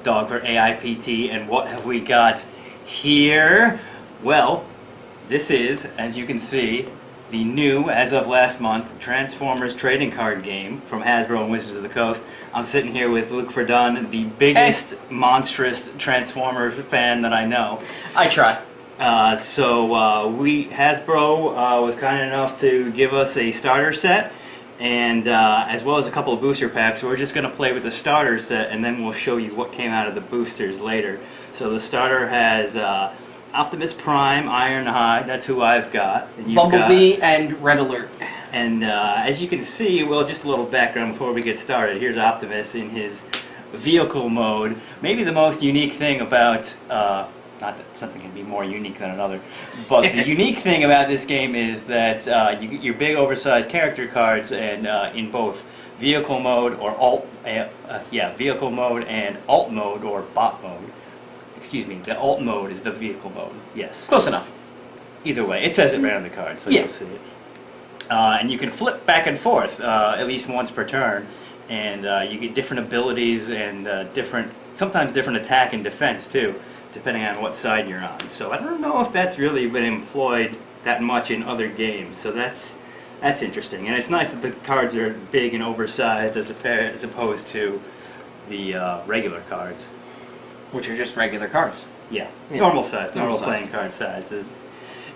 Dog for AIPT, and what have we got here? Well, this is, as you can see, the new, as of last month, Transformers trading card game from Hasbro and Wizards of the Coast. I'm sitting here with Luke Verdun, the biggest monstrous Transformers fan that I know. I try. Hasbro was kind enough to give us a starter set, and as well as a couple of booster packs. So we're just going to play with the starter set, and then we'll show you what came out of the boosters later. So the starter has Optimus Prime, Ironhide, that's who I've got. And Bumblebee and Red Alert. And as you can see, well, just a little background before we get started. Here's Optimus in his vehicle mode. Maybe the most unique thing about, not that something can be more unique than another, but the unique thing about this game is that you get your big oversized character cards, and in both vehicle mode or vehicle mode and alt mode or bot mode. Excuse me, the alt mode is the vehicle mode, yes. Close enough. Either way, it says it right on the card, so you'll see it. And you can flip back and forth at least once per turn, and you get different abilities and sometimes different attack and defense too, depending on what side you're on. So I don't know if that's really been employed that much in other games, so that's interesting. And it's nice that the cards are big and oversized as opposed to the regular cards. Which are just regular cards. Yeah, normal size, normal playing card size. If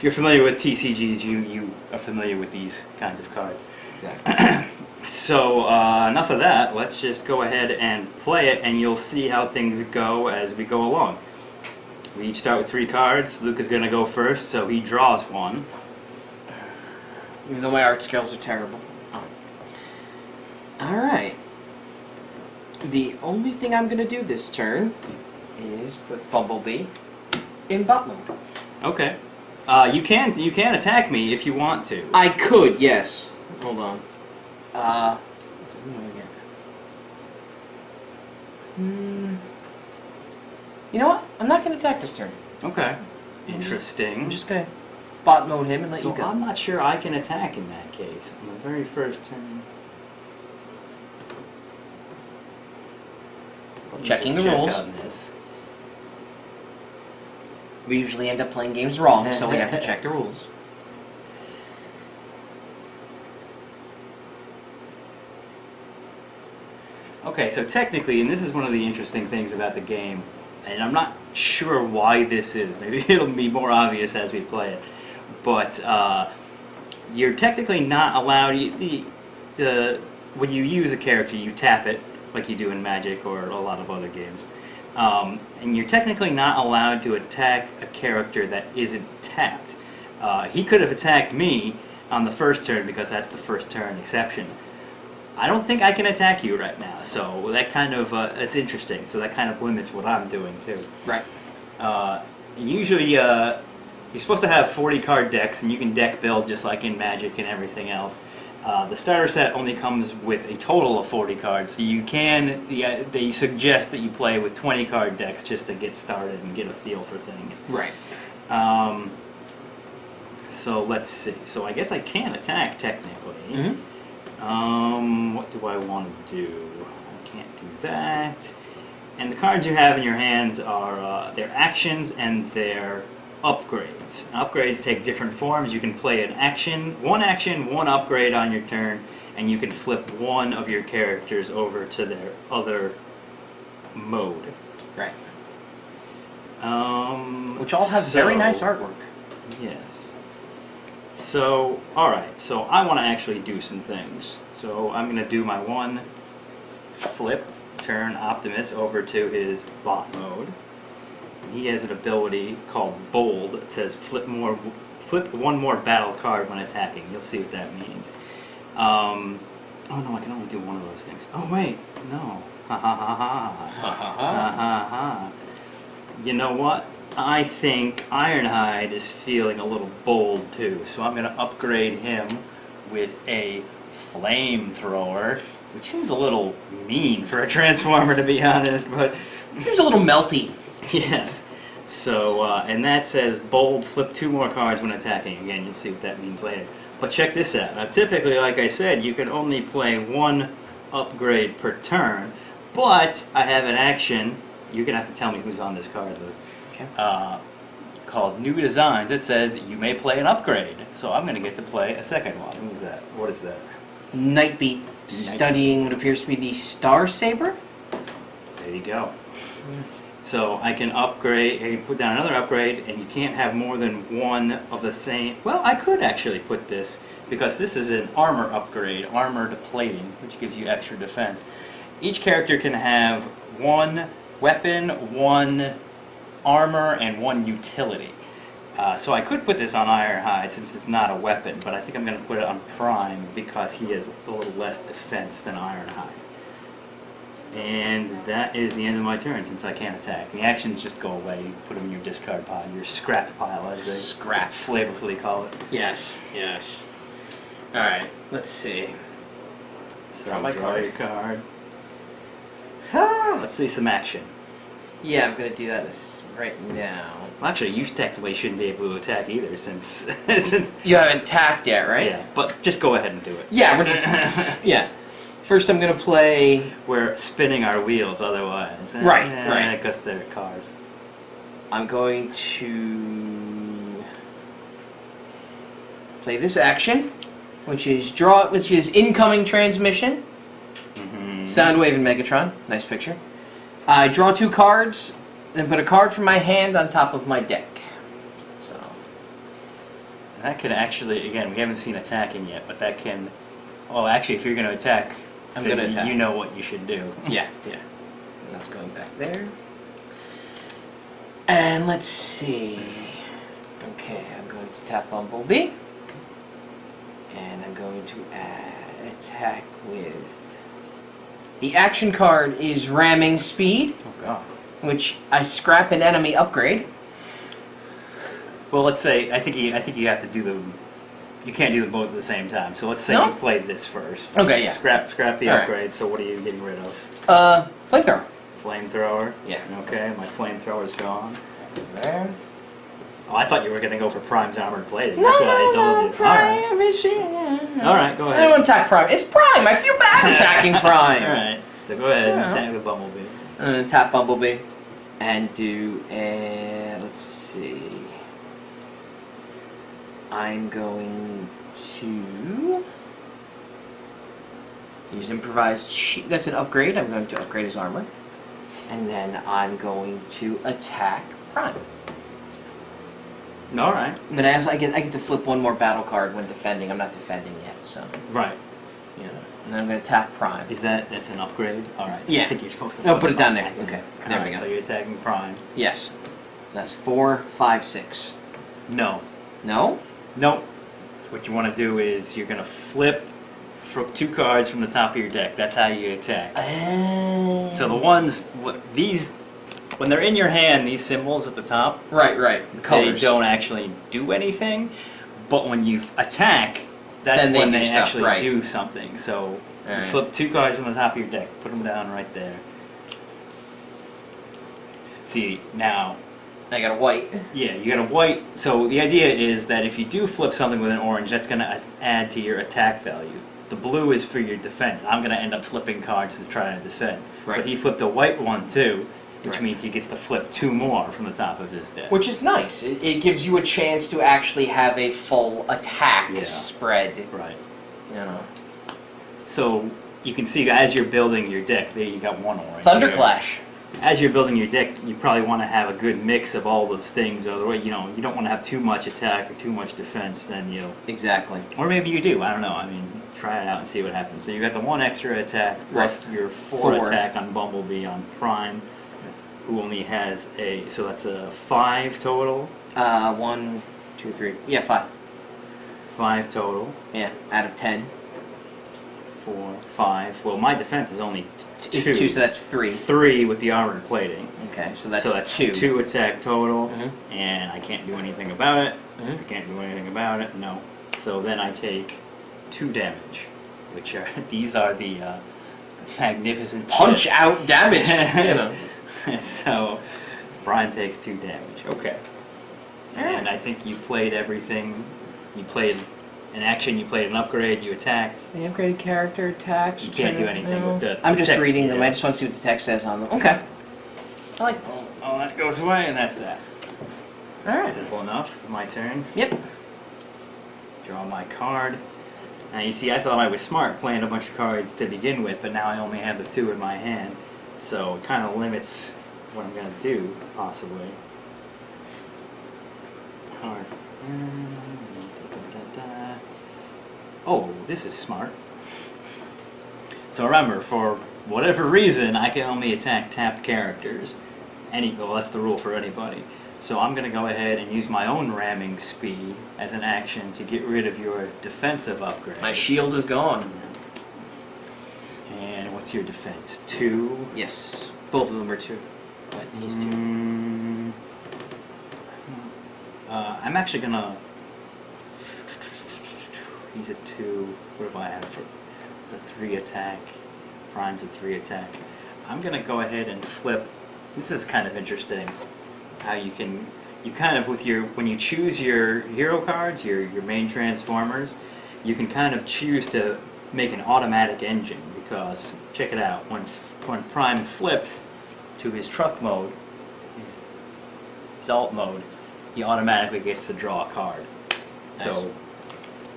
you're familiar with TCGs, you are familiar with these kinds of cards. Exactly. So enough of that. Let's just go ahead and play it, and you'll see how things go as we go along. We each start with 3 cards. Luke is going to go first, so he draws one. Even though my art skills are terrible. Alright. The only thing I'm going to do this turn is put Bumblebee in bot mode. Okay. You can attack me if you want to. I could, yes. Hold on. Let's see, what do we get? You know what? I'm not going to attack this turn. Okay. Interesting. I'm just going to bot mode him and let you go. I'm not sure I can attack in that case on the very first turn. Checking the rules. We usually end up playing games wrong, so we have to check the rules. Okay, so technically, and this is one of the interesting things about the game, and I'm not sure why this is. Maybe it'll be more obvious as we play it. But you're technically not allowed. When you use a character, you tap it like you do in Magic or a lot of other games. And you're technically not allowed to attack a character that isn't tapped. He could have attacked me on the first turn because that's the first turn exception. I don't think I can attack you right now, so that kind of, it's interesting. So that kind of limits what I'm doing too. Right. And usually you're supposed to have 40 card decks, and you can deck build just like in Magic and everything else. The starter set only comes with a total of 40 cards, so you can, they suggest that you play with 20 card decks just to get started and get a feel for things. Right. So let's see. So I guess I can attack technically. Mm-hmm. What do I want to do? I can't do that. And the cards you have in your hands are their actions and their upgrades. Upgrades take different forms. You can play one action, one upgrade on your turn, and you can flip one of your characters over to their other mode. Right. Which all have very nice artwork. Yes. So, alright, so I want to actually do some things. So I'm going to do my one flip, turn Optimus over to his bot mode. He has an ability called Bold. It says flip one more battle card when attacking. You'll see what that means. Oh no, I can only do one of those things. Oh wait, no. Ha ha ha ha. Ha ha ha. You know what? I think Ironhide is feeling a little bold too, so I'm going to upgrade him with a flamethrower, which seems a little mean for a Transformer, to be honest, but seems a little melty. Yes. So, and that says bold, flip 2 more cards when attacking. Again, you'll see what that means later. But check this out. Now, typically, like I said, you can only play 1 upgrade per turn, but I have an action you're gonna have to tell me who's on this card, Luke. Okay. Called New Designs. It says you may play an upgrade. So I'm gonna get to play a second one. Who's that? What is that? Nightbeat, studying what appears to be the Star Saber. There you go. So I can upgrade, I can put down another upgrade, and you can't have more than one of the same. Well, I could actually put this, because this is an armor upgrade, armor to plating, which gives you extra defense. Each character can have one weapon, one armor, and one utility. So I could put this on Ironhide since it's not a weapon, but I think I'm going to put it on Prime because he has a little less defense than Ironhide. And that is the end of my turn since I can't attack. The actions just go away. You put them in your discard pile, your scrap pile, as they flavorfully call it. Yes, yes. Alright, let's see. So Draw my draw card. your card. Let's see some action. Yeah, I'm going to do that right now. Well, actually, you technically shouldn't be able to attack either since... since You haven't attacked yet, right? yeah, but just go ahead and do it. Yeah, we're just... yeah. First I'm going to play... We're spinning our wheels otherwise. Right, right. Because they're cars. I'm going to play this action, which is incoming transmission. Mm-hmm. Soundwave and Megatron. Nice picture. I draw 2 cards, then put a card from my hand on top of my deck. So That can actually, again, we haven't seen attacking yet, but that can... Oh, actually, if you're going to attack, I'm going to attack. You know what you should do. Yeah, yeah. And that's going back there. And let's see. Okay, I'm going to tap Bumblebee. And I'm going to attack with... The action card is Ramming Speed, Oh, God. which I scrap an enemy upgrade. Well, let's say, I think you have to do them... You can't do them both at the same time. So let's say No? you played this first. Okay, yeah. Scrap the All right. upgrade, so what are you getting rid of? Flamethrower. Flamethrower? Yeah. Okay, my flamethrower's gone. There. Oh, I thought you were going to go for Prime's armored plating. That's what I told you. Prime is... All right, go I ahead. don't attack Prime. It's Prime. I feel bad attacking Prime. All right, so go ahead and Yeah. attack the Bumblebee. I'm going to tap Bumblebee and do a... Let's see. I'm going to use improvised sheet. That's an upgrade. I'm going to upgrade his armor. And then I'm going to attack Prime. All right. But I get to flip one more battle card when defending. I'm not defending yet, so Right. you know. And then I'm going to attack Prime. That's an upgrade? All right. So Yeah. I think you're supposed to No, put it down there. back in. Okay. All There right, we go. So you're attacking Prime. Yes. That's 4, 5, 6. No. No? Nope. What you want to do is you're going to flip 2 cards from the top of your deck. That's how you attack. So the ones, these, when they're in your hand, these symbols at the top, Right. The they colors. don't actually do anything. But when you attack, that's Then they when do they stuff, actually right. do something. So you Alright. flip 2 cards from the top of your deck, put them down right there. See, now, I got a white. yeah, you got a white. So the idea is that if you do flip something with an orange, that's going to add to your attack value. The blue is for your defense. I'm going to end up flipping cards to try to defend. Right. But he flipped a white one too, which Right. means he gets to flip 2 more from the top of his deck. Which is nice. It gives you a chance to actually have a full attack Yeah. spread. Right. You know. So you can see as you're building your deck, there you got 1 orange. Thunderclash. As you're building your deck, you probably want to have a good mix of all those things. Otherwise, you don't want to have too much attack or too much defense. Then Exactly. or maybe you do. I don't know. I mean, try it out and see what happens. So you got the 1 extra attack plus your 4 attack on Bumblebee on Prime, who only has so that's a 5 total. 1, 2, 3. Yeah, 5. 5 total. Yeah, out of 10. 4, 5. Well, my defense is only 2. It's 2, so that's 3. 3 with the armored plating. Okay, so that's 2. 2. 2 attack total, Mhm. and I can't do anything about it. Mhm. I can't do anything about it. No. So then I take 2 damage, which are these are the magnificent Punch chips. out damage. You know. So Brian takes 2 damage. Okay. And I think you played everything. You played an action. You played an upgrade. You attacked. The upgraded character attacks. You can't do anything with the I'm just text, reading them. yeah. I just want to see what the text says on them. Okay. I like this. Oh, that goes away, and that's that. Alright. Simple enough. My turn. Yep. Draw my card. Now you see, I thought I was smart playing a bunch of cards to begin with, but now I only have the 2 in my hand, so it kind of limits what I'm going to do, possibly. Card. Oh, this is smart. So remember, for whatever reason, I can only attack tapped characters. Well, that's the rule for anybody. So I'm going to go ahead and use my own ramming speed as an action to get rid of your defensive upgrade. My shield is gone. And what's your defense? 2? Yes. Both of them are 2. But he's 2. I'm actually going to... He's a 2. What do I have for... It's a 3 attack. Prime's a 3 attack. I'm going to go ahead and flip... This is kind of interesting. How you kind of when you choose your hero cards, your main Transformers, you can kind of choose to make an automatic engine, because check it out, when Prime flips to his truck mode, his alt mode, he automatically gets to draw a card. Nice. So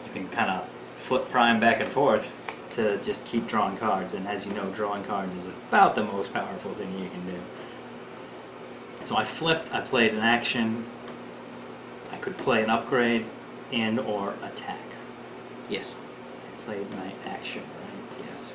you can kind of flip Prime back and forth to just keep drawing cards, and as you know, drawing cards is about the most powerful thing you can do. So I flipped, I played an action, I could play an upgrade and or attack. Yes. I played my action, right? Yes.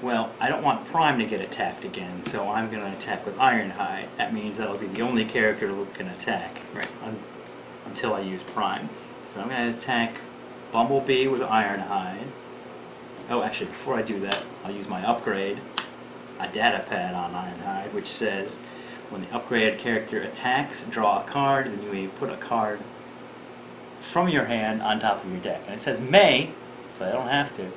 Well, I don't want Prime to get attacked again, so I'm going to attack with Ironhide. That means that'll be the only character who can attack, right? Until I use Prime. So I'm going to attack Bumblebee with Ironhide. Oh, actually, before I do that, I'll use my upgrade, a data pad on Ironhide, which says, when the upgraded character attacks, draw a card, then you may put a card from your hand on top of your deck. And it says may, so I don't have to.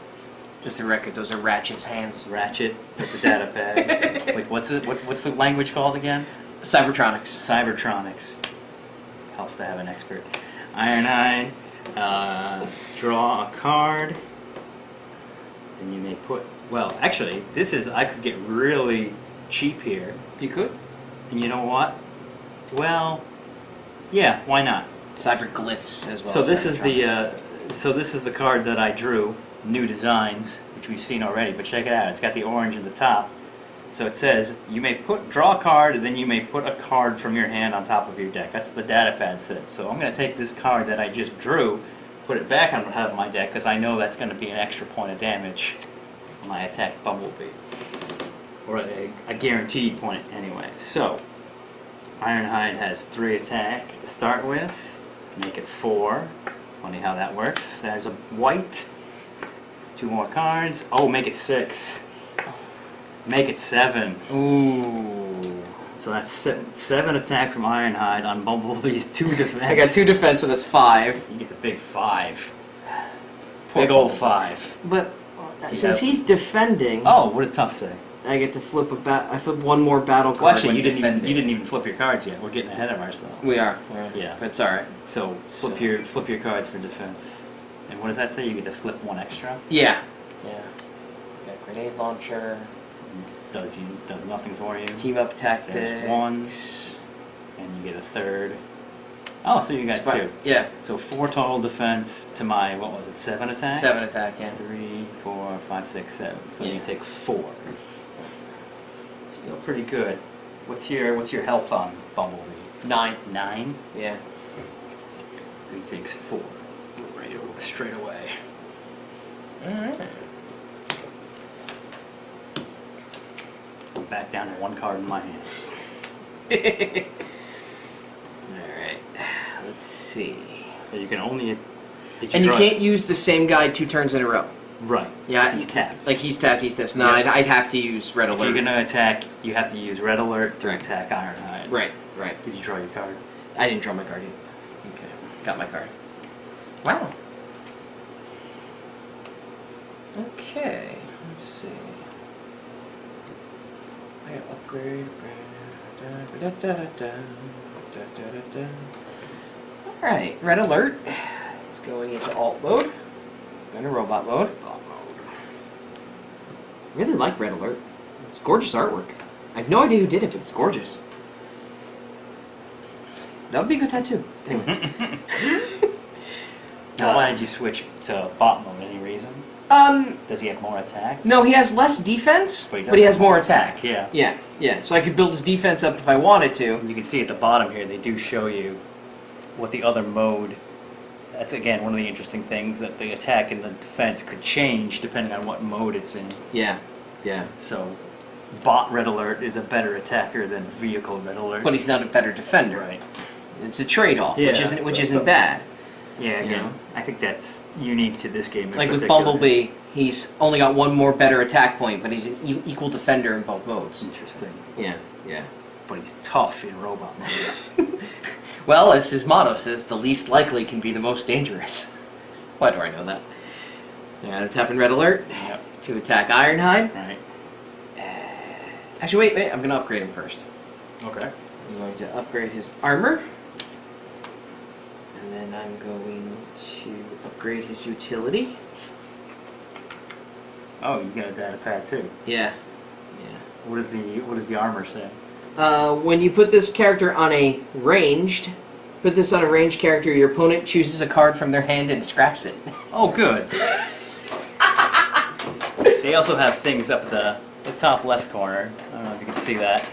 Just the record, those are Ratchet's hands. Ratchet with the data pad. Wait, what's the language called again? Cybertronics. Cybertronics. Helps to have an expert. Ironhide, draw a card, then you may put, well, actually, I could get really cheap here. You could? And you know what? Well, yeah, why not? Cyberglyphs as well. So this is the card that I drew, New Designs, which we've seen already, but check it out, it's got the orange in the top. So it says, you may draw a card, and then you may put a card from your hand on top of your deck. That's what the data pad says. So I'm going to take this card that I just drew, put it back on top of my deck, because I know that's going to be an extra point of damage when I attack Bumblebee. Or a guaranteed point anyway. So, Ironhide has 3 attack to start with. Make it 4. Funny how that works. There's a white. 2 more cards. Oh, make it 6. Make it 7. Ooh. So that's 7 attack from Ironhide on Bumblebee's 2 defense. I got 2 defense, so that's 5. He gets a big 5. Big old 5. But since he's defending, oh, what does Tough say? I get to flip I flip 1 more battle card. Well, actually, when you defending. didn't even flip your cards yet. We're getting ahead of ourselves. We are. Yeah. But it's all right. So flip your cards for defense. And what does that say? You get to flip 1 extra. Yeah. Yeah. Got grenade launcher. Does nothing for you. Team up tactics. There's 1, and you get a 3rd. Oh, so you got 2. Yeah. So 4 total defense to my, what was it, 7 attack? 7 attack, yeah. 3, 4, 5, 6, 7. So yeah. you take 4. Still pretty good. What's your health on Bumblebee? 9. 9? Yeah. So he takes 4. We're ready to look straight away. Alright. I'm back down to 1 card in my hand. Alright. Let's see. So you can only... And you can't use the same guy 2 turns in a row. Right. Yeah. He's tapped. Like he's tapped, he's tapped. No, yeah. I'd have to use Red Alert. If you're going to attack, you have to use Red Alert to right. attack Ironhide. Right, right. Did you draw your card? I didn't draw my card yet. Okay. Got my card. Wow. Okay. Let's see. I got upgrade. Alright, Red Alert. going into alt mode. Going to robot mode. I really like Red Alert. It's gorgeous artwork. I have no idea who did it, but it's gorgeous. That would be a good tattoo. Anyway. Now, why did you switch to bot mode? Any reason? Does he have more attack? No, he has less defense, but he has more attack. Yeah. So I could build his defense up if I wanted to. You can see at the bottom here, they do show you what the other mode. That's again one of the interesting things, that the attack and the defense could change depending on what mode it's in. Yeah. So, bot Red Alert is a better attacker than vehicle Red Alert. But he's not a better defender. Right. It's a trade-off, which isn't bad. Yeah, again, I think that's unique to this game in like particular. with Bumblebee, he's only got one more better attack point, but he's an equal defender in both modes. Interesting. Yeah. But he's tough in robot mode. Well, as his motto says, the least likely can be the most dangerous. Why do I know that? Yeah, I'm tapping Red Alert to attack Ironhide. Right. Actually, wait, I'm going to upgrade him first. Okay. I'm going to upgrade his armor. And then I'm going to upgrade his utility. Oh, you got a data pad too. Yeah. What does the armor say? When you put this character on a ranged character, your opponent chooses a card from their hand and scraps it. Oh, good. They also have things up the top left corner. I don't know if you can see that.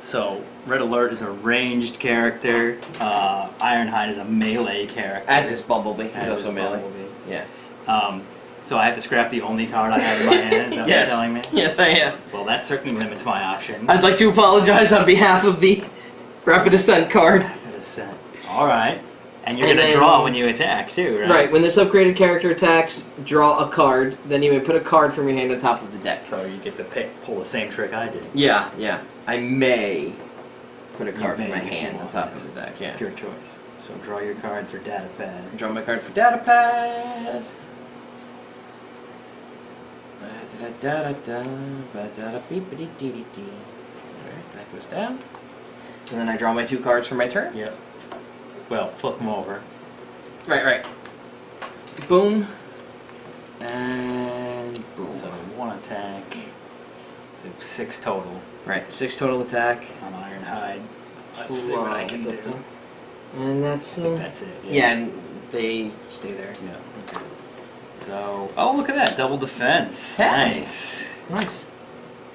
So, Red Alert is a ranged character. Ironhide is a melee character. As is Bumblebee. He's also melee. Bumblebee. Yeah. So I have to scrap the only card I have in my hand, is that what you're telling me? Yes, I am. Well, that certainly limits my options. I'd like to apologize on behalf of the Rapid Ascent card. Rapid Ascent. Alright. And you're going to draw when you attack, too, right? Right. When this upgraded character attacks, draw a card. Then you may put a card from your hand on top of the deck. So you get to pull the same trick I did. Yeah. I may put a card from my hand on top of the deck, yeah. It's your choice. So draw your card for data pad. Draw my card for data pad. Alright, that goes down. And then I draw my 2 cards for my turn. Yep. Well, flip them over. Right. Boom. And boom. So 1 attack. So 6 total. Right, 6 total attack. On Ironhide. Let's see what I can do. And that's I think that's it. Yeah, and they stay there. Yeah. Okay. So, oh, look at that, double defense. Hey. Nice.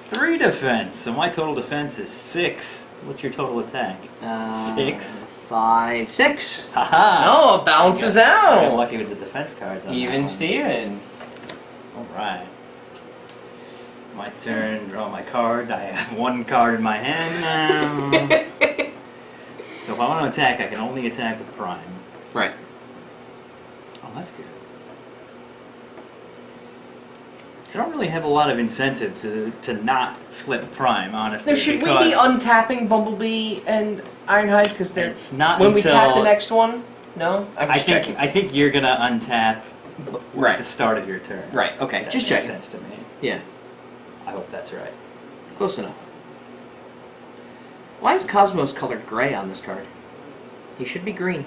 3 defense. So my total defense is 6. What's your total attack? 6. 5, 6. Haha. Oh, it balances I out. got lucky with the defense cards. On Even Steven. All right. My turn. Draw my card. I have 1 card in my hand now. So if I want to attack, I can only attack with Prime. Right. Oh, that's good. I don't really have a lot of incentive to not flip Prime, honestly. Now, should we be untapping Bumblebee and Ironhide because they're It's not when we until tap the next one? No, I'm just checking. I think you're gonna untap Right. at the start of your turn. Right. Okay. That Just makes checking. sense to me. Yeah. I hope that's right. Close enough. Why is Cosmos colored gray on this card? He should be green.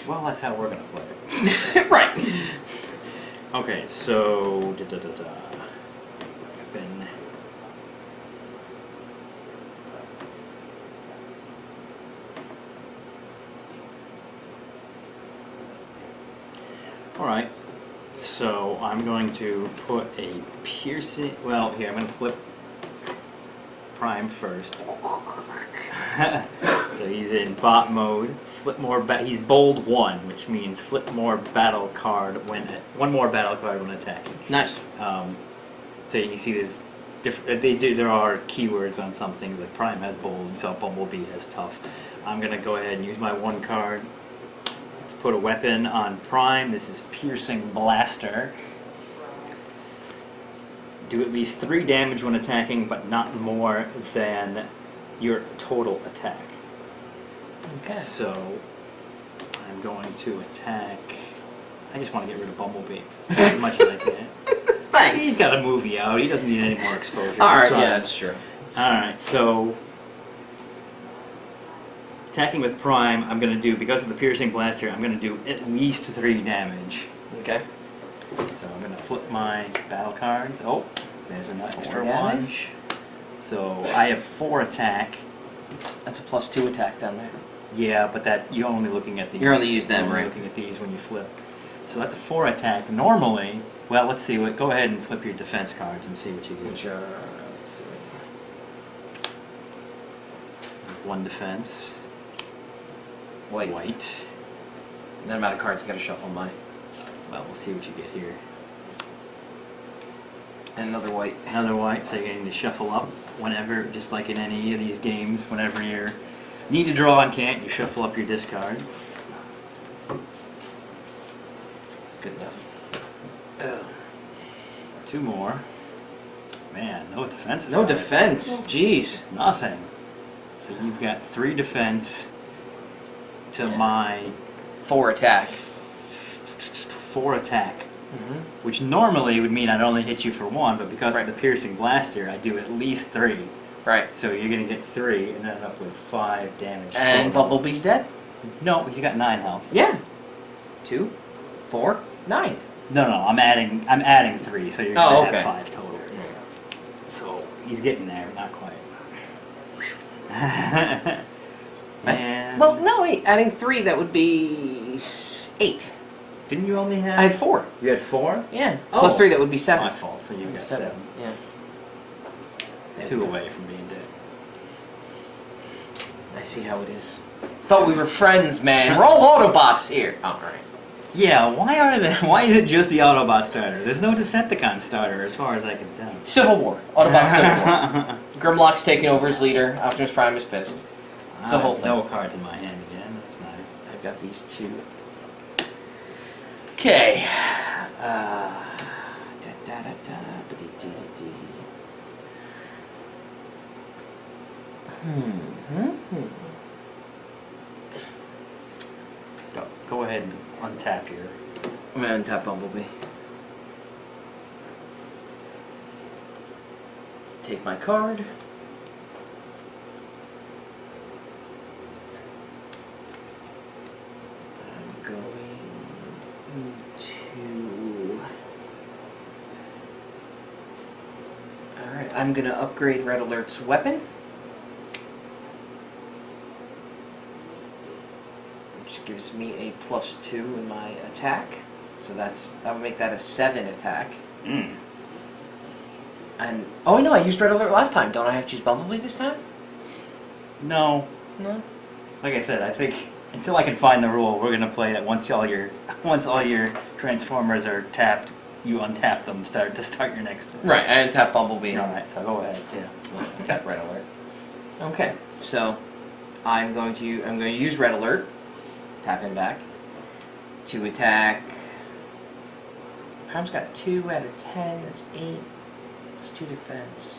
Well, that's how we're gonna play it. Right. Okay, so Then all right. So I'm going to put a piercing. Well, here I'm going to flip Prime first. So he's in bot mode. Flip more. He's bold 1, which means flip more battle card when 1 more battle card when attacking. Nice. So you can see there's different. There are keywords on some things like Prime has bold. You saw Bumblebee has tough. I'm going to go ahead and use my 1 card. Put a weapon on Prime. This is Piercing Blaster. Do at least 3 damage when attacking, but not more than your total attack. Okay. So I'm going to attack. I just want to get rid of Bumblebee. As much as I can. Thanks. He's got a movie out. He doesn't need any more exposure. All right. fine. Yeah, that's true. All right. So attacking with Prime, I'm going to do, because of the piercing blast here, I'm going to do at least 3 damage. Okay. So I'm going to flip my battle cards. Oh, there's an extra 4 one. damage. So I have 4 attack. That's a +2 attack down there. Yeah, but that you're only looking at these. You only use them, You're only right? looking at these when you flip. So that's a 4 attack. Normally, well, let's see. Go ahead and flip your defense cards and see what you get. Which let's see. 1 defense. White. White. And then amount of cards I gotta shuffle my. Well, we'll see what you get here. And another white. Another white, so you're getting to shuffle up whenever, just like in any of these games, whenever you need to draw and can't, you shuffle up your discard. It's good enough. 2 more. Man, no defense. No defense. Jeez. Nothing. So you've got 3 defense to Yeah. my 4 attack. 4 attack. Which normally would mean I'd only hit you for 1, but because Right. of the piercing blaster, I do at least 3. Right. So you're going to get 3 and end up with 5 damage. And total. Bumblebee's dead? No, he's got 9 health. Yeah. 2, 4, 9. No, I'm adding 3, so you're going to Oh, have okay. 5 total. So he's getting there, not quite. And Well, no, wait. Adding 3, that would be 8. didn't you only have? I had 4. You had 4? Yeah. Oh. Plus 3, that would be 7. My fault. So you got 7. Yeah. There 2 we go. away from being dead. I see how it is. Thought we were friends, man. We're all Autobots here. All right. Yeah, why is it just the Autobot starter? There's no Decepticon starter as far as I can tell. Civil War. Autobot Civil War. Grimlock's taking over as leader. Optimus Prime is pissed. It's a whole thing. No cards in my hand again. That's nice. I've got these 2. Okay. Go ahead and untap your. I'm gonna untap Bumblebee. Take my card. I'm going to. Alright, I'm gonna upgrade Red Alert's weapon. Which gives me a +2 in my attack. So that would make that a 7 attack. Mm. And oh no, I used Red Alert last time. Don't I have to use Bumblebee this time? No. No. Like I said, I think until I can find the rule, we're gonna play that once all your Transformers are tapped, you untap them to start your next one. Right, I untap Bumblebee. All right, so go ahead. Yeah. Untap Red Alert. Okay, so I'm going to use Red Alert. Tap him back to attack. Prime's got 2 out of 10. That's 8. That's 2 defense.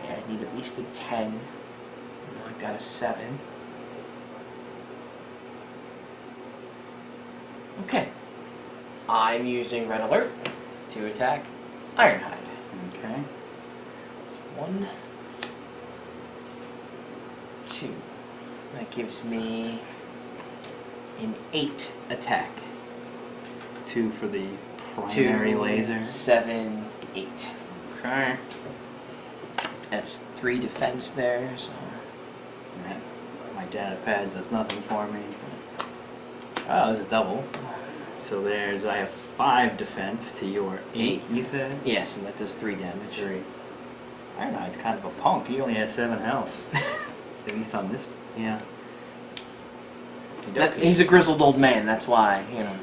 Yeah, I need at least a 10. I've got a 7. Okay. I'm using Red Alert to attack Ironhide. Okay. 1, 2. That gives me an 8 attack. 2 for the primary 2, laser. 7, 8. Okay. That's 3 defense there, so. Right. My data pad does nothing for me. Oh, there's a double. So I have 5 defense to your 8, you said? Yes, and that does 3 damage. 3. I don't know, it's kind of a punk. He only has 7 health. At least on this, yeah. He's a grizzled old man, that's why, you know.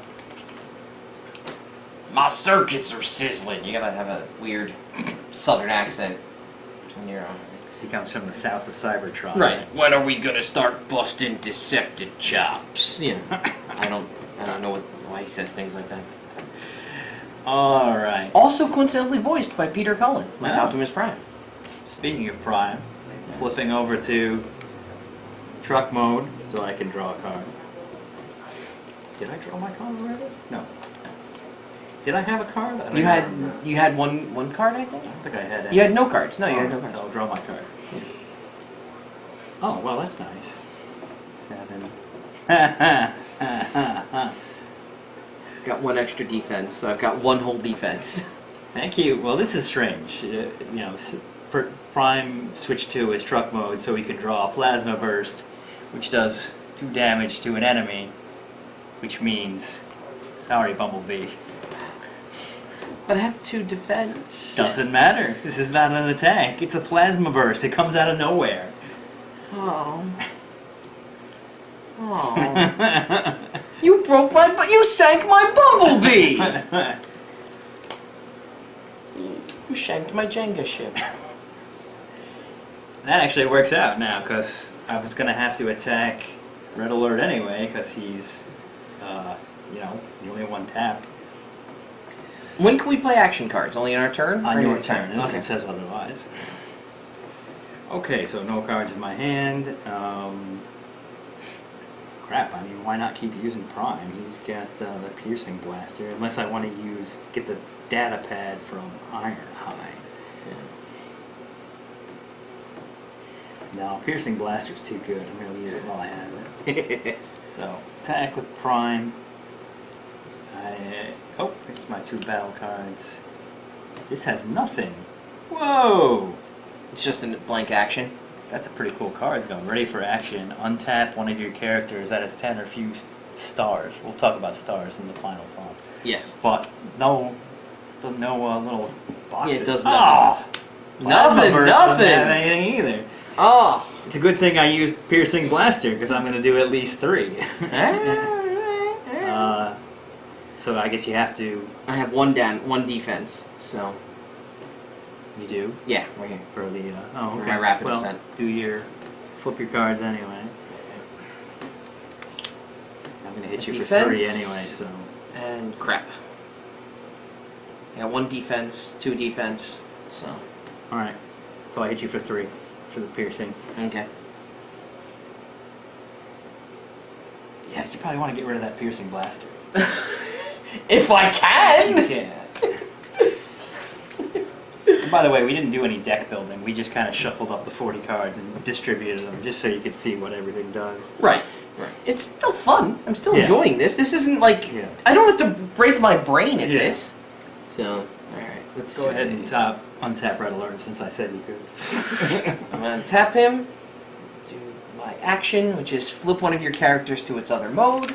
My circuits are sizzling. You gotta have a weird southern accent when you're on. He comes from the south of Cybertron. Right. When are we gonna start busting Decepted chops? You know, I don't know why he says things like that. All right. Also coincidentally voiced by Peter Cullen, like Oh. Optimus Prime. Speaking of Prime, flipping over to truck mode so I can draw a card. Did I draw my card already? No. Did I have a card? I don't You even remember. had one card, I think. I don't think I had any. You had no cards. No, you had no So cards. I'll draw my card. Oh, well, that's nice. 7. Got 1 extra defense, so I've got 1 whole defense. Thank you. Well, this is strange. Prime switch to his truck mode so he can draw a plasma burst, which does 2 damage to an enemy, which means, sorry, Bumblebee. But I have 2 defense. Doesn't matter. This is not an attack. It's a plasma burst. It comes out of nowhere. Oh. Oh. You broke my... You sank my Bumblebee! You shanked my Jenga ship. That actually works out now, because I was going to have to attack Red Alert anyway, because he's, the only one tapped. When can we play action cards? Only on our turn? On Or your any time? turn, unless Okay. it says otherwise. Okay, so no cards in my hand. Crap, I mean, why not keep using Prime? He's got the Piercing Blaster, unless I want to get the data pad from Ironhide. No, Piercing Blaster's too good. I'm going to use it while I have it. So, attack with Prime. This is my 2 battle cards. This has nothing. Whoa! It's just a blank action. That's a pretty cool card, though. Ready for action. Untap one of your characters that has 10 or few stars. We'll talk about stars in the final plots. Yes. But no little boxes. Yeah, it does Ah! Nothing, Burst nothing! doesn't have anything either. Oh! It's a good thing I used Piercing Blaster, because I'm going to do at least 3. So I guess you have to... I have 1 defense, so... You do? Yeah, right here. For the... For my rapid ascent. Flip your cards anyway. I'm going to hit you Defense. for 3 anyway, so... And crap. I got 1 defense, 2 defense, so... Alright, so I hit you for 3 for the piercing. Okay. Yeah, you probably want to get rid of that Piercing Blaster. If I can! You can. And by the way, we didn't do any deck building. We just kind of shuffled up the 40 cards and distributed them just so you could see what everything does. Right. It's still fun. I'm still Yeah. enjoying this. This isn't like... Yeah. I don't have to break my brain at Yeah. this. So, alright. Let's Go ahead and untap Red Alert since I said you could. I'm going to tap him. Do my action, which is flip one of your characters to its other mode.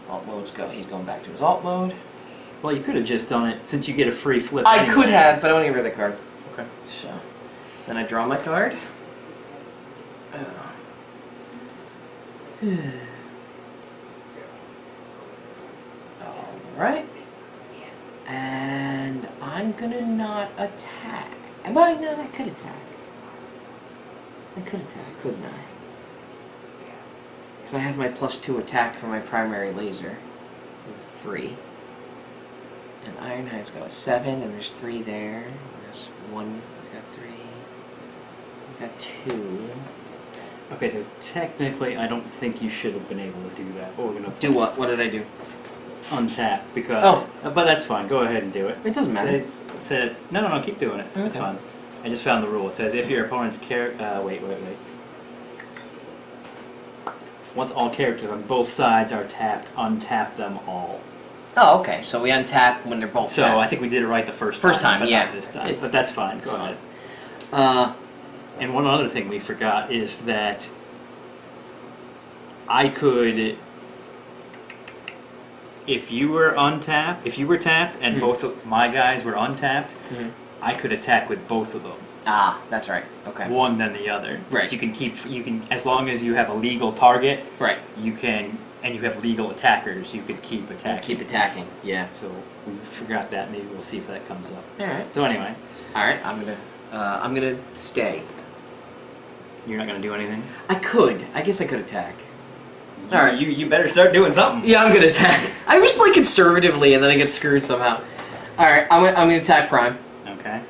Alt mode's go. He's going back to his alt mode. Well, you could have just done it since you get a free flip. I anyway. could have, but I want to get rid of the card. Okay. So, then I draw my card. Alright. And I'm gonna not attack. Well, no, I could attack. I could attack, couldn't I? Because I have my +2 attack for my primary laser. With 3. And Ironhide's got a 7, and there's 3 there. There's 1, he's got 3. He's got 2. Okay, so technically, I don't think you should have been able to do that. But we're gonna Do what? What did I do? Untap because. Oh. But that's fine. Go ahead and do it. It doesn't matter. It said no. Keep doing it. It's Okay. fine. I just found the rule. It says if your opponent's wait. Once all characters on both sides are tapped, untap them all. Oh, okay. So we untap when they're both So tapped. I think we did it right the first time. But yeah. Not this time. It's- But that's fine. it's Go fine. ahead. And one other thing we forgot is that I could, if you were tapped and both of my guys were untapped, I could attack with both of them. Ah, that's right. Okay. One then the other. Right. So you can as long as you have a legal target, Right. you can, and you have legal attackers, you could keep attacking. Keep attacking. Yeah. So we forgot that. Maybe we'll see if that comes up. All right. So anyway, All right. I'm gonna stay. you're not gonna do anything. I could. I guess I could attack. All right. You better start doing something. Yeah, I'm gonna attack. I always play conservatively, and then I get screwed somehow. All right. I'm gonna attack Prime. Okay.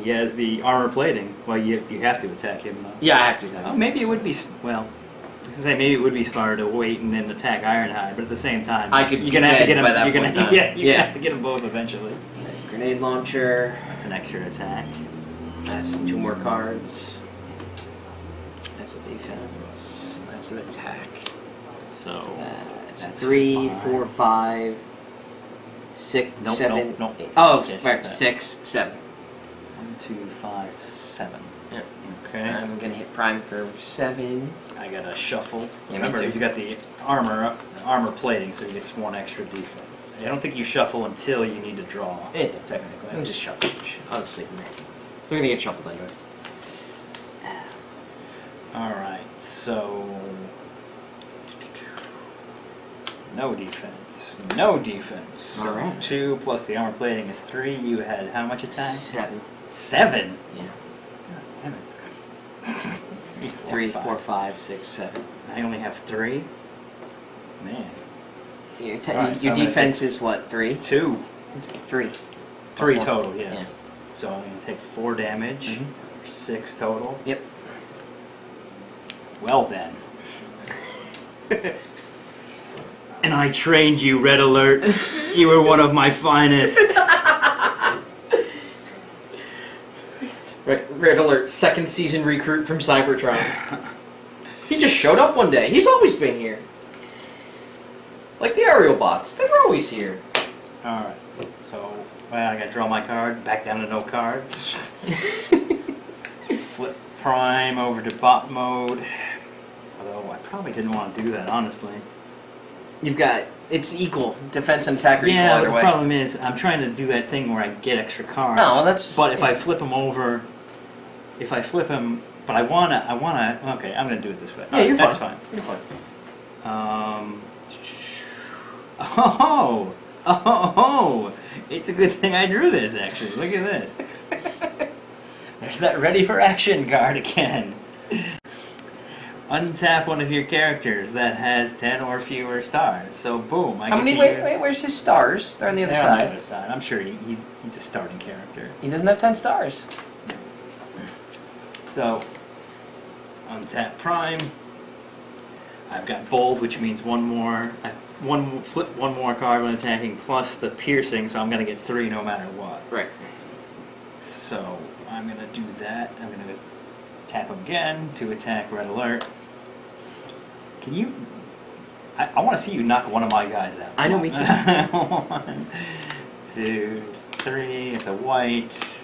He has the armor plating. Well, you have to attack him though. Yeah, I have to attack. Oh, maybe it would be well. I was gonna say maybe it would be smarter to wait and then attack Ironhide, but at the same time, I could you're be gonna have to dead get him. by that You're gonna point in time. you're gonna Yeah. have to get them both eventually. Grenade launcher. That's an extra attack. That's 2 more cards. That's a defense. That's an attack. So That's that's 3, five. 4, 5, 6, Nope, 7. nope. 8. Oh, Yes, right, that. 6, 7. 1, 2, 5, 7. Yeah. Okay. I'm gonna hit prime for 7. I gotta shuffle. Yeah, me Remember, too. he's got the armor plating, so he gets 1 extra defense. I don't think you shuffle until you need to draw. It does. Technically. I'm just shuffling. I'll just leave them there. They're gonna get shuffled anyway. Alright, so... No defense. No defense. So Alright. 2 plus the armor plating is 3. You had how much attack? 7. 7? Yeah. God damn it. 3, 4, 5, 6, 7. I only have 3? Man. Your, Alright, so I'm your gonna defense is what? 3? 2. 3. 3 Plus one. total, yes. Yeah. So I'm going to take 4 damage. Mhm. 6 total. Yep. Well then. And I trained you, Red Alert. You were one of my finest. Red Alert, second season recruit from Cybertron. He just showed up one day. He's always been here. Like the aerial bots, they were always here. Alright, so, well, I gotta draw my card, back down to no cards. Flip Prime over to bot mode. Although, I probably didn't want to do that, honestly. You've got, it's equal. Defense and attack are equal Yeah, but either the way. problem is, I'm trying to do that thing where I get extra cards. No, that's... But if I flip them over, if I flip them, but I wanna, okay, I'm gonna do it this way. Yeah, you're fine. That's fine. You're fine. Oh, it's a good thing I drew this, actually. Look at this. There's that ready for action card again. Untap one of your characters that has 10 or fewer stars. So boom, I How get many, to wait, use... where's his stars? They're on the other They're side. on the other side. I'm sure he's a starting character. He doesn't have 10 stars. So, untap Prime. I've got bold, which means one more. Flip one more card when attacking, plus the piercing, so I'm gonna get 3 no matter what. Right. So I'm gonna do that. I'm gonna tap again to attack Red Alert. Can you? I want to see you knock one of my guys out. I know, me too. 1, 2, 3. It's a white.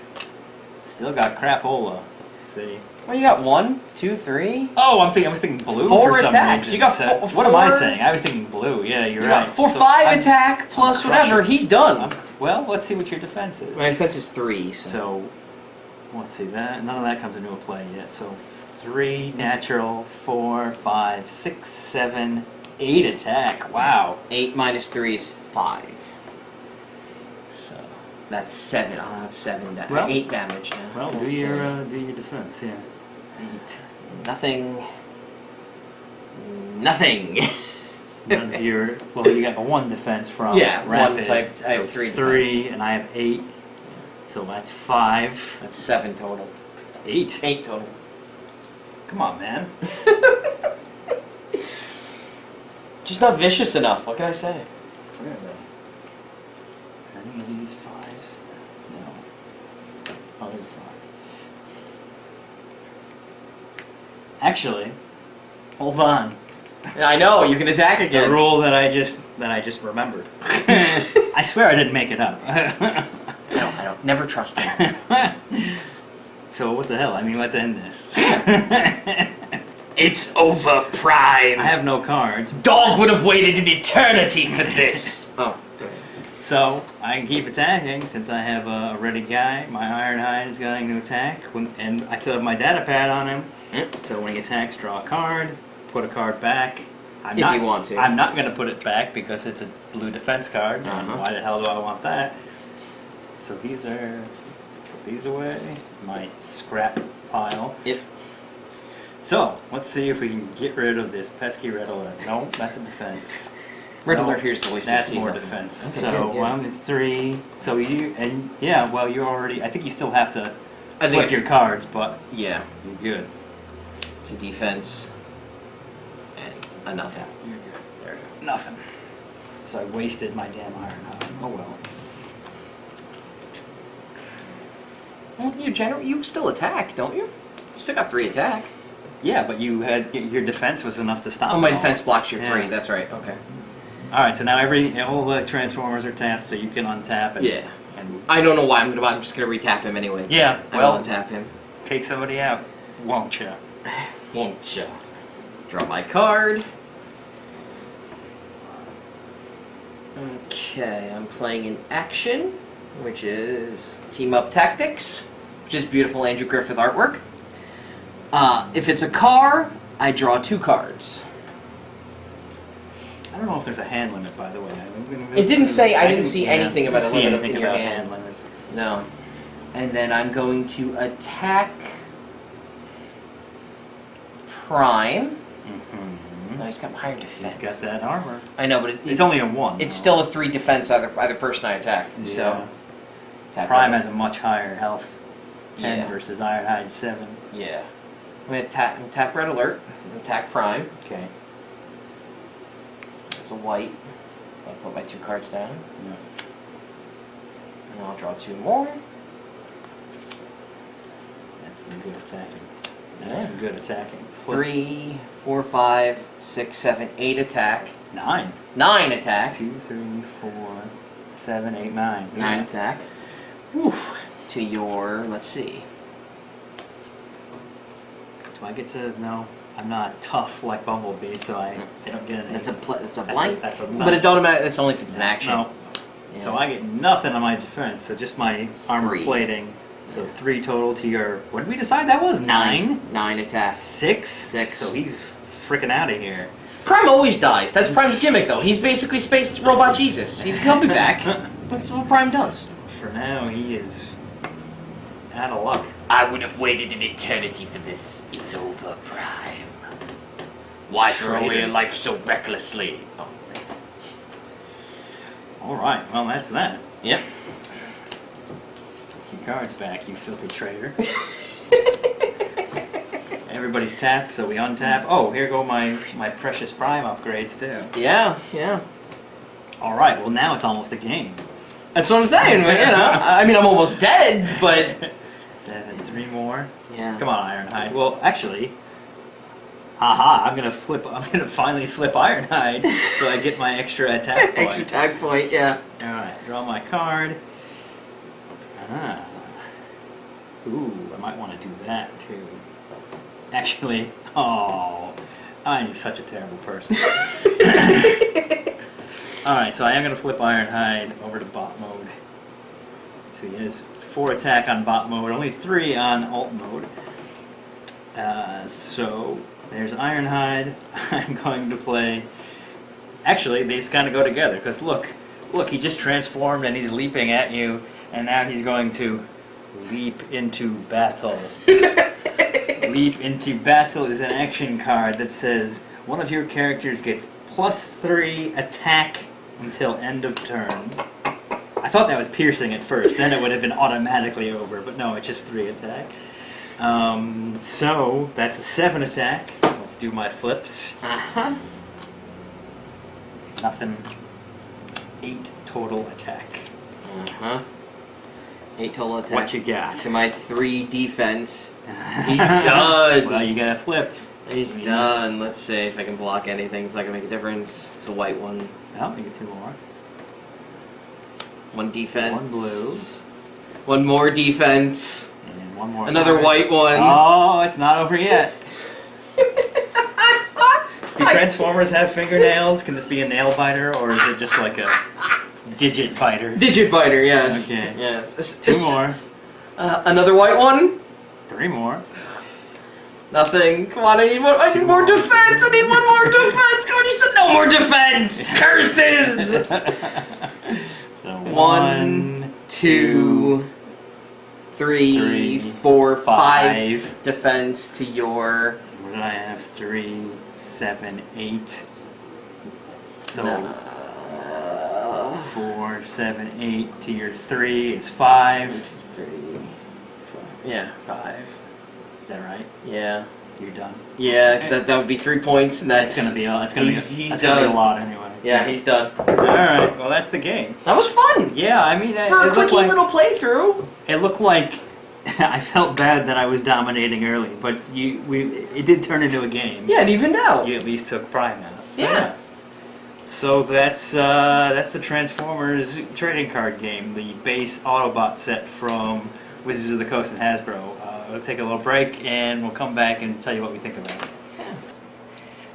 Still got crapola. Let's see. Well, you got 1, 2, 3. Oh, I was thinking blue 4 for some attacks. reason. You got So, four, what am I 4 saying? I was thinking blue. Yeah, you're You right. got 4, So 5 attack plus I'm whatever. crushing. He's done. Well, let's see what your defense is. My defense is 3. So, let's see that. None of that comes into a play yet. So 3 natural, 4, 5, 6, 7, 8 attack. Wow. 8 minus 3 is 5. So that's 7. I'll have 7 damage. Well- 8 damage now. Well, We'll do see. your defense. Yeah. 8. Nothing. Nothing. None of your. Well, you got 1 defense from Yeah, rapid. 1, so I have 3 3, and I have 8. So that's 5. That's 7 total. 8. 8 total. Come on, man. Just not vicious enough. What can I say? Where are they? Any of these 5s? No. Oh, there's a 5. Actually, hold on. I know you can attack The again. rule that I just remembered. I swear I didn't make it up. I don't. Never trust him. So what the hell? I mean, let's end this. It's over, Prime. I have no cards, Dog would have waited an eternity for this. Oh. so I can keep attacking since I have a ready guy. My Ironhide is going to attack, and I still have my data pad on him. So when he attacks, draw a card, put a card back. If you want to. I'm not going to put it back because it's a blue defense card. And why the hell do I want that? So these are, put these away, my scrap pile. Yep. So let's see if we can get rid of this pesky Red Alert. No, that's a defense. Red No, Alert here's the least. That's more defense. Okay, So good, yeah. 1, 3. So you and yeah, well you already. I think you still have to I think flip your cards, but Yeah. you're good. It's a defense. And a nothing. Yeah, you're good. There we Nothing. So I wasted my damn Ironhide. Oh well. go. Well, you still attack, don't you? You still got 3 attack. Yeah, but you had your defense was enough to stop. Oh, my them all. defense blocks your Yeah. 3. That's right. Okay. All right, so now all the Transformers are tapped, so you can untap it. Yeah. And I don't know why. I'm just gonna retap him anyway. yeah, I well, will untap him. take somebody out, won't you? Won't ya? Draw my card. Okay, I'm playing an action, which is Team Up Tactics, which is beautiful Andrew Griffith artwork. If it's a car, I draw 2 cards. I don't know if there's a hand limit, by the way. It didn't say. I didn't see anything about a see limit anything in your about hand. limits. No. And then I'm going to attack Prime. Mm-hmm. No, he's got higher defense. He's got that armor. I know, but It's only a 1. it's though. still a 3 defense either person I attack. Yeah. So tap Prime that. has a much higher health. 10 Yeah. versus Ironhide 7. Yeah. I'm gonna tap Red Alert and attack Prime. Okay. It's a white. I'll put my 2 cards down. Yeah. And I'll draw 2 more. That's some good attacking. That's some good attacking. 3, 4, 5, 6, 7, 8 attack. 9. 9 attack. 2, 3, 4, 7, 8, 9. 9 Yeah. attack. Whew. To your, let's see. Do I get to? No, I'm not tough like Bumblebee, so I don't get anything. That's a That's blank. That's a But it don't matter. That's only if it's an action. No. Yeah. So I get nothing on my defense. So just my armor 3. plating. So 3 total to your. What did we decide that was? 9. 9 attack. 6. 6. So he's freaking out of here. Prime always dies. That's Prime's gimmick, though. He's basically Space Robot Jesus. He'll be back. That's what Prime does. For now, he is out of luck. I would have waited an eternity for this. It's over, Prime. Why throw away Traitor. a life so recklessly? Oh. All right. Well, that's that. Yep. Your card's back, you filthy traitor. Everybody's tapped, so we untap. Oh, here go my precious Prime upgrades too. Yeah, yeah. All right. Well, now it's almost a game. That's what I'm saying. You know, I mean, I'm almost dead, but 7, 3 more. yeah. Come on, Ironhide. Well, actually, haha! I'm gonna finally flip Ironhide, so I get my extra attack point. Extra tag point. Yeah. All right, draw my card. Ah. Ooh, I might want to do that too. Actually, oh, I'm such a terrible person. All right, so I am gonna flip Ironhide over to bot mode. So he has 4 attack on bot mode, only 3 on alt mode. So there's Ironhide. I'm going to play. Actually, these kind of go together because look, he just transformed and he's leaping at you, and now he's going to leap into battle. Leap into battle is an action card that says one of your characters gets +3 attack until end of turn. I thought that was piercing at first, then it would have been automatically over, but no, it's just 3 attack. So that's a 7 attack. Let's do my flips. Uh-huh. Nothing. 8 total attack. Uh-huh. 8 total attack. What you got? To my 3 defense. He's done. Well, you gotta flip. He's done. Let's see if I can block anything. It's not gonna make a difference. It's a white one. I'll make it 2 more. 1 defense. 1 blue. 1 more defense. And 1 more. Another white one. Oh, it's not over yet. Do Transformers have fingernails? Can this be a nail biter, or is it just like a digit biter? Digit biter, yes. Okay. Yes. 2 more. Another white one. 3 more. Nothing. Come on, I need more. I need more defense. I need 1 more defense. God, you said no more defense. Curses. So 1, 2, 3, 4, 5 defense to your. What did I have? 3, 7, 8. So No. 4, 7, 8 to your 3 is 5. 1, 2, 3, 4. Yeah, 5. Is that right? Yeah. You're done. Yeah, 'cause that would be 3 points, and that's It's gonna be a done. lot anyway. Yeah, he's done. All right. Well, that's the game. That was fun. Yeah, I mean, For a it looked quickie like little playthrough. it looked like I felt bad that I was dominating early, but it did turn into a game. Yeah, it evened out. You at least took pride in it. So, Yeah. So that's the Transformers trading card game, the base Autobot set from Wizards of the Coast and Hasbro. We'll take a little break and we'll come back and tell you what we think about it. Yeah.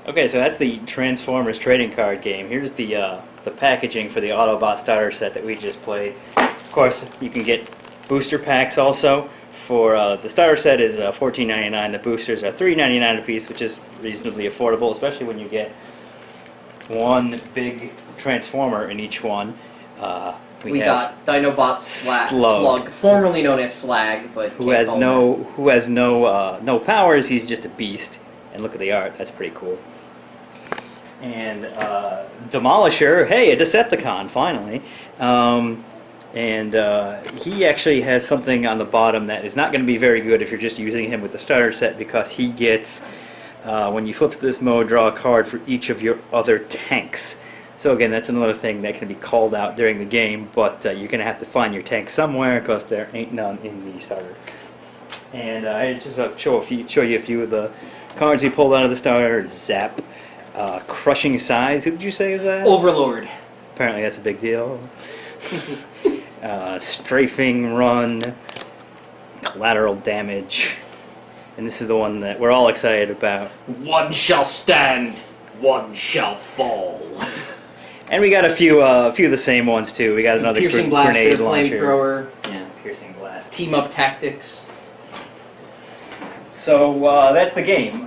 Okay, so that's the Transformers trading card game. Here's the packaging for the Autobot starter set that we just played. Of course, you can get booster packs also. For the starter set is $14.99. The boosters are $3.99 a piece, which is reasonably affordable, especially when you get one big Transformer in each one. We got Dinobot Slug, formerly known as Slag, but who has no powers. He's just a beast. And look at the art; that's pretty cool. And Demolisher, hey, a Decepticon finally. And he actually has something on the bottom that is not going to be very good if you're just using him with the starter set, because he gets, when you flip to this mode, draw a card for each of your other tanks. So again, that's another thing that can be called out during the game, but you're going to have to find your tank somewhere because there ain't none in the starter. And I just show you a few of the cards he pulled out of the starter. Zap, Crushing Size, who did you say is that? Overlord. Apparently that's a big deal. Strafing Run, Collateral Damage, and this is the one that we're all excited about. One shall stand, one shall fall. And we got a few of the same ones too. We got another Piercing Blast, grenade launcher. Flamethrower. Yeah. Piercing Blast. Team Up Tactics. So that's the game.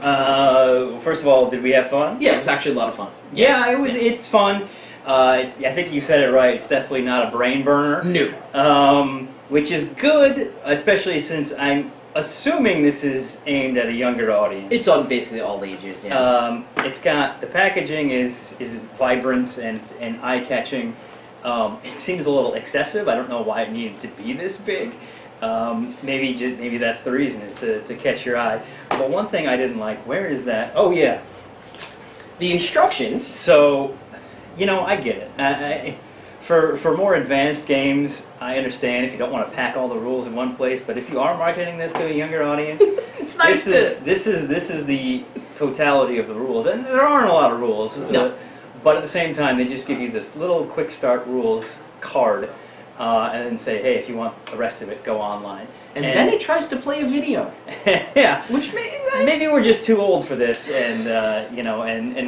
First of all, did we have fun? Yeah, it was actually a lot of fun. Yeah, it was. It's fun. I think you said it right. It's definitely not a brain burner. No. Which is good, especially since I'm assuming this is aimed at a younger audience. It's on basically all ages. Yeah. It's got the packaging is vibrant and eye-catching. It seems a little excessive. I don't know why it needed to be this big. Maybe that's the reason, is to catch your eye. But one thing I didn't like. Where is that? Oh yeah. The instructions. So, I get it. For more advanced games, I understand if you don't want to pack all the rules in one place. But if you are marketing this to a younger audience, it's nice. This is the totality of the rules, and there aren't a lot of rules. No. But at the same time, they just give you this little quick start rules card, and then say, hey, if you want the rest of it, go online. And then it tries to play a video. Yeah. Which maybe we're just too old for this, and and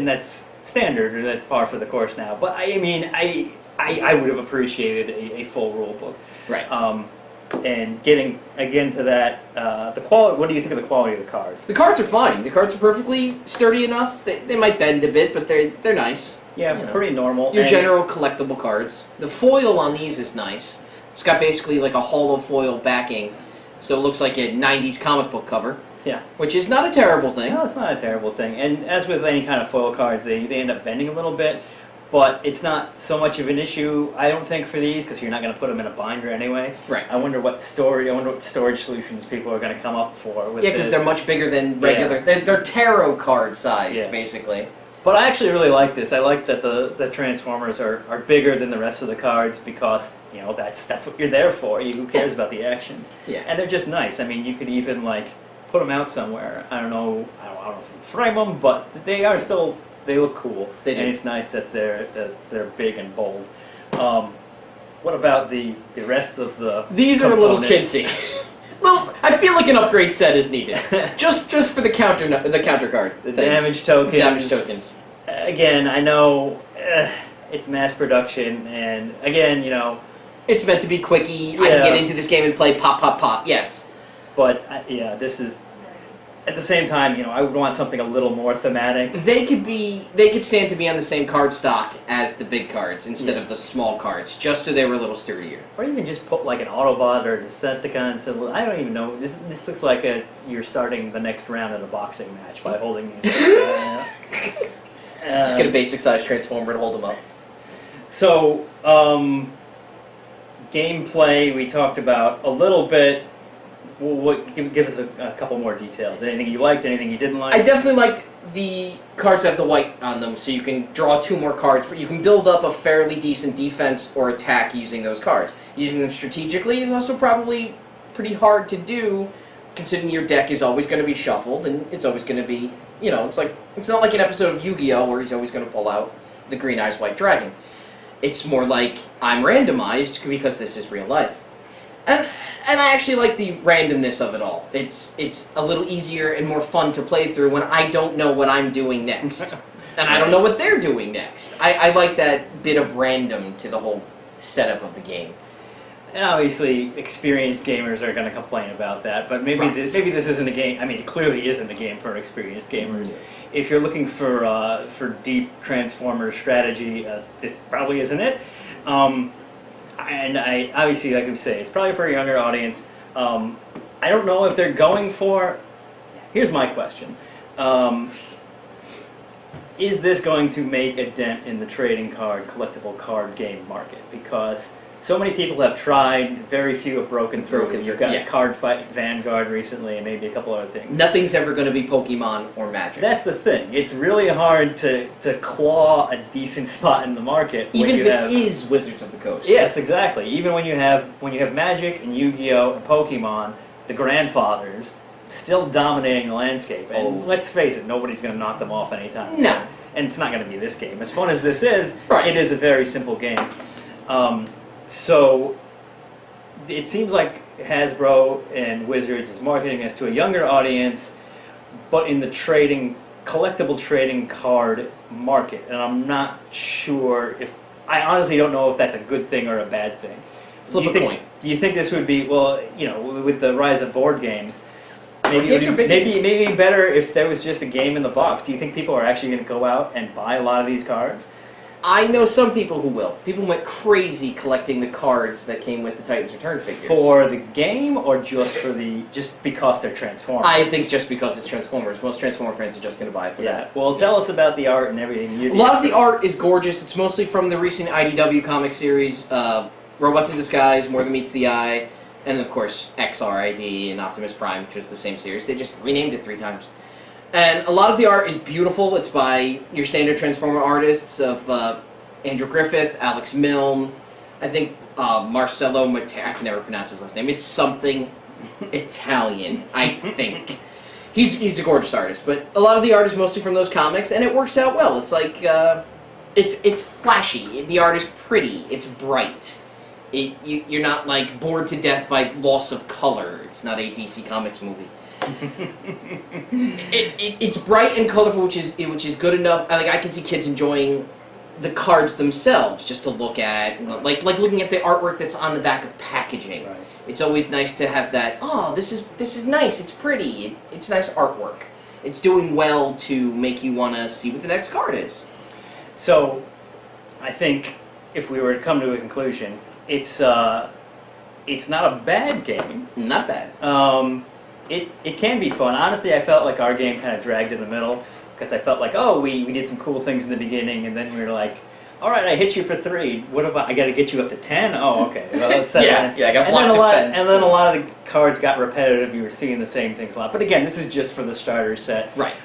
that's standard, or that's par for the course now. But I mean, I would have appreciated a full rule book. Right. And getting again to that, the quality. What do you think of the quality of the cards? The cards are fine. The cards are perfectly sturdy enough. They might bend a bit, but they're nice. Yeah, pretty normal. Your general collectible cards. The foil on these is nice. It's got basically like a hollow foil backing, so it looks like a 90s comic book cover. Yeah. Which is not a terrible thing. No, it's not a terrible thing. And as with any kind of foil cards, they end up bending a little bit. But it's not so much of an issue, I don't think, for these, because you're not going to put them in a binder anyway. Right. I wonder what storage solutions people are going to come up for with this. Yeah, because they're much bigger than regular. Yeah. They're tarot card sized, basically. But I actually really like this. I like that the Transformers are bigger than the rest of the cards, because that's what you're there for. Who cares about the actions? Yeah. And they're just nice. I mean, you could even put them out somewhere. I don't know if you frame them, but they are still. They look cool, they do. And it's nice that they're big and bold. What about the rest of the? These are a little chintzy. Well, I feel like an upgrade set is needed, just for the counter card. The damage tokens. Damage tokens. Again, I know it's mass production, and again, it's meant to be quickie. I can get into this game and play pop, pop, pop. Yes. But this is. At the same time, I would want something a little more thematic. They could stand to be on the same card stock as the big cards instead of the small cards, just so they were a little sturdier. Or even just put an Autobot or a Decepticon symbol. I don't even know. This looks like you're starting the next round in a boxing match by holding these. Just get a basic size Transformer and hold them up. So, gameplay we talked about a little bit. Give us a couple more details. Anything you liked, anything you didn't like? I definitely liked the cards that have the white on them, so you can draw 2 more cards. You can build up a fairly decent defense or attack using those cards. Using them strategically is also probably pretty hard to do, considering your deck is always going to be shuffled, and it's always going to be, you know, it's not like an episode of Yu-Gi-Oh! Where he's always going to pull out the Green Eyes White Dragon. It's more like, I'm randomized because this is real life. And I actually like the randomness of it all. It's a little easier and more fun to play through when I don't know what I'm doing next. And I don't know what they're doing next. I like that bit of random to the whole setup of the game. And obviously, experienced gamers are going to complain about that, but maybe this isn't a game. I mean, it clearly isn't a game for experienced gamers. Mm-hmm. If you're looking for deep Transformers strategy, this probably isn't it. And I obviously, like we say, it's probably for a younger audience. I don't know if they're going for. Here's my question: is this going to make a dent in the trading card, collectible card game market? Because so many people have tried, very few have broken through. You've got Card Fight Vanguard recently, and maybe a couple other things. Nothing's ever going to be Pokemon or Magic. That's the thing. It's really hard to claw a decent spot in the market. Even if it is Wizards of the Coast. Yes, exactly. Even when you have Magic and Yu-Gi-Oh! And Pokemon, the grandfathers, still dominating the landscape. And let's face it, nobody's going to knock them off anytime soon. No. And it's not going to be this game. As fun as this is, right. It is a very simple game. So it seems like Hasbro and Wizards is marketing this to a younger audience, but in the collectible trading card market. And I'm not sure I honestly don't know if that's a good thing or a bad thing. Flip a coin. Do you think this would be, well, you know, with the rise of board games, maybe better if there was just a game in the box? Do you think people are actually going to go out and buy a lot of these cards? I know some people who will. People went crazy collecting the cards that came with the Titans Return figures. For the game, or just because they're Transformers? I think just because it's Transformers. Most Transformer fans are just going to buy it for that. Well, tell us about the art and everything. A lot of the art is gorgeous. It's mostly from the recent IDW comic series, Robots in Disguise, More Than Meets the Eye, and of course XRID and Optimus Prime, which was the same series. They just renamed it 3 times. And a lot of the art is beautiful. It's by your standard Transformer artists of Andrew Griffith, Alex Milne, I think Marcello Mattei. I can never pronounce his last name. It's something Italian, I think. He's a gorgeous artist, but a lot of the art is mostly from those comics, and it works out well. It's like it's flashy. The art is pretty. It's bright. You're not like bored to death by loss of color. It's not a DC Comics movie. It's bright and colorful, which is good enough. I can see kids enjoying the cards themselves just to look at, like looking at the artwork that's on the back of packaging. Right. It's always nice to have that. Oh, this is nice. It's pretty. It's nice artwork. It's doing well to make you want to see what the next card is. So, I think if we were to come to a conclusion, it's not a bad game. Not bad. It can be fun. Honestly, I felt like our game kind of dragged in the middle because I felt like, we did some cool things in the beginning, and then we were like, all right, I hit you for 3. What if I got to get you up to 10? Oh, okay. Well, I got block defense. And then a lot of the cards got repetitive. You were seeing the same things a lot. But again, this is just for the starter set. Right.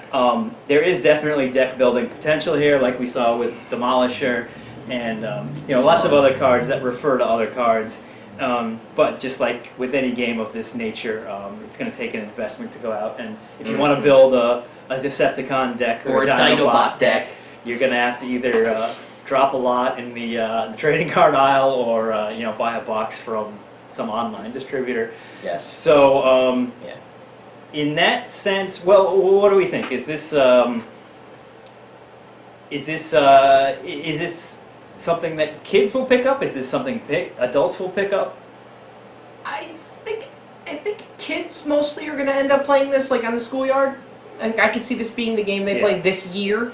There is definitely deck building potential here, like we saw with Demolisher, and lots of other cards that refer to other cards. But just like with any game of this nature, it's going to take an investment to go out. And if you want to build a Decepticon deck or a Dinobot deck, you're going to have to either drop a lot in the trading card aisle or buy a box from some online distributor. Yes. So in that sense, well, what do we think? Is this something that kids will pick up? Is this something adults will pick up? I think kids mostly are going to end up playing this like on the schoolyard. I could see this being the game they play this year.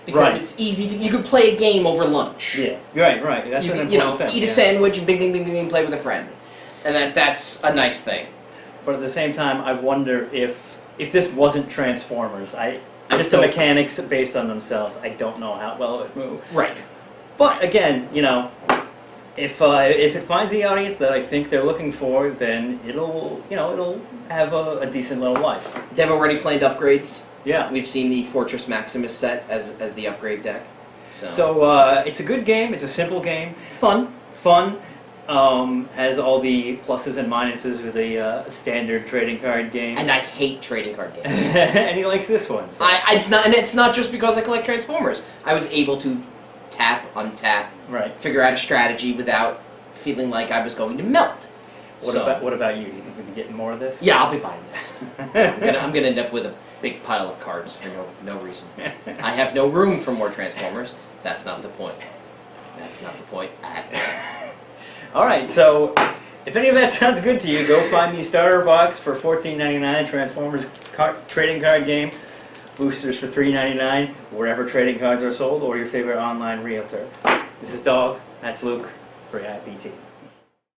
Because it's easy to... You could play a game over lunch. Yeah, right. That's an important thing. Eat a sandwich and bing, bing, bing, bing, play with a friend. And that's a nice thing. But at the same time, I wonder if this wasn't Transformers. Just the mechanics based on themselves, I don't know how well it would move. Right. But again, if it finds the audience that I think they're looking for, then it'll have a decent little life. They've already planned upgrades. Yeah. We've seen the Fortress Maximus set as the upgrade deck. So it's a good game. It's a simple game. Fun. has all the pluses and minuses with a standard trading card game. And I hate trading card games. And he likes this one. So. It's not just because I collect Transformers. I was able to tap, untap, figure out a strategy without feeling like I was going to melt. What about you? Do you think you'll be getting more of this? Yeah, I'll be buying this. I'm gonna end up with a big pile of cards for no reason. I have no room for more Transformers. That's not the point. That's not the point at all. Alright, so if any of that sounds good to you, go find the starter box for $14.99, Transformers trading card game, boosters for $3.99, wherever trading cards are sold, or your favorite online realtor. This is Dog, that's Luke, for IPT.